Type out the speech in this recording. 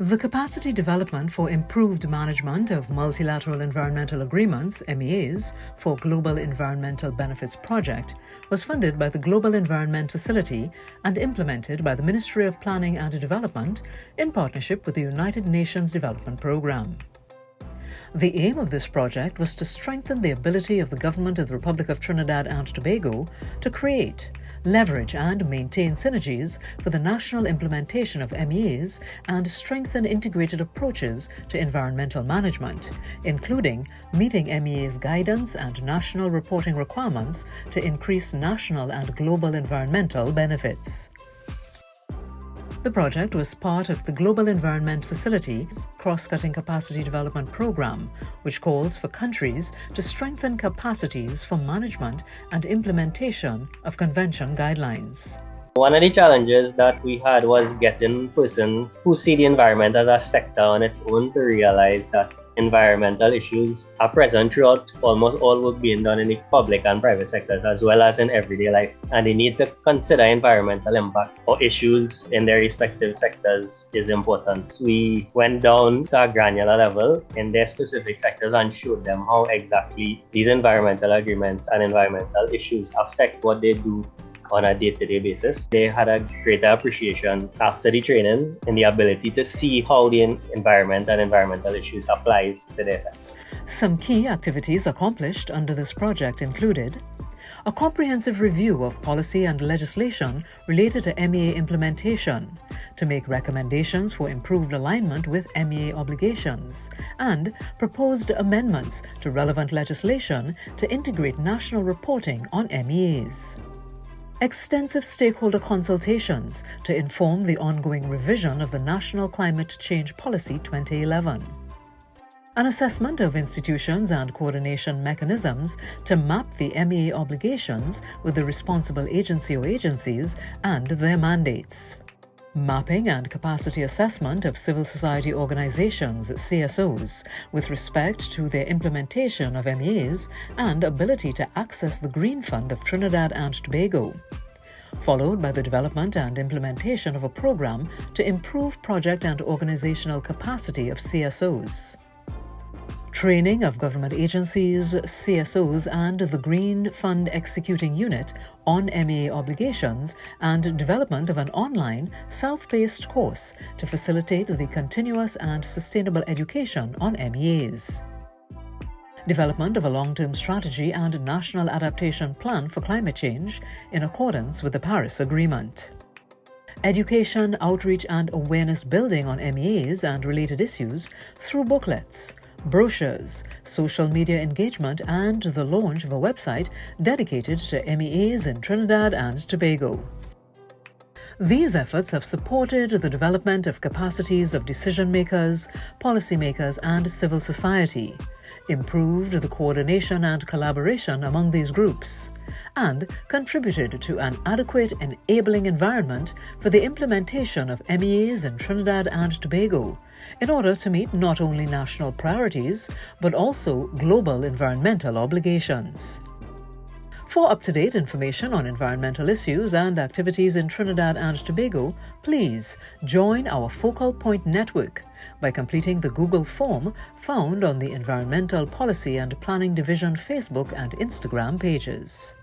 The Capacity Development for Improved Management of Multilateral Environmental Agreements, MEAs, for Global Environmental Benefits Project was funded by the Global Environment Facility and implemented by the Ministry of Planning and Development in partnership with the United Nations Development Programme. The aim of this project was to strengthen the ability of the Government of the Republic of Trinidad and Tobago to create, leverage and maintain synergies for the national implementation of MEAs and strengthen integrated approaches to environmental management, including meeting MEAs' guidance and national reporting requirements to increase national and global environmental benefits. The project was part of the Global Environment Facility's Cross-Cutting Capacity Development Program, which calls for countries to strengthen capacities for management and implementation of convention guidelines. One of the challenges that we had was getting persons who see the environment as a sector on its own to realize that environmental issues are present throughout almost all work being done in the public and private sectors as well as in everyday life, and they need to consider environmental impact or issues in their respective sectors is important. We went down to a granular level in their specific sectors and showed them how exactly these environmental agreements and environmental issues affect what they do on a day-to-day basis. They had a greater appreciation after the training in the ability to see how the environment and environmental issues applies to their sector. Some key activities accomplished under this project included a comprehensive review of policy and legislation related to MEA implementation to make recommendations for improved alignment with MEA obligations, and proposed amendments to relevant legislation to integrate national reporting on MEAs. Extensive stakeholder consultations to inform the ongoing revision of the National Climate Change Policy 2011. An assessment of institutions and coordination mechanisms to map the MEA obligations with the responsible agency or agencies and their mandates. Mapping and capacity assessment of civil society organizations, CSOs, with respect to their implementation of MEAs and ability to access the Green Fund of Trinidad and Tobago, followed by the development and implementation of a program to improve project and organizational capacity of CSOs. Training of government agencies, CSOs and the Green Fund Executing Unit on MEA obligations and development of an online, self-paced course to facilitate the continuous and sustainable education on MEAs. Development of a long-term strategy and national adaptation plan for climate change in accordance with the Paris Agreement. Education, outreach and awareness building on MEAs and related issues through booklets, brochures, social media engagement and the launch of a website dedicated to MEAs in Trinidad and Tobago. These efforts have supported the development of capacities of decision-makers, policymakers and civil society, improved the coordination and collaboration among these groups, and contributed to an adequate enabling environment for the implementation of MEAs in Trinidad and Tobago in order to meet not only national priorities but also global environmental obligations. For up-to-date information on environmental issues and activities in Trinidad and Tobago, please join our Focal Point Network by completing the Google form found on the Environmental Policy and Planning Division Facebook and Instagram pages.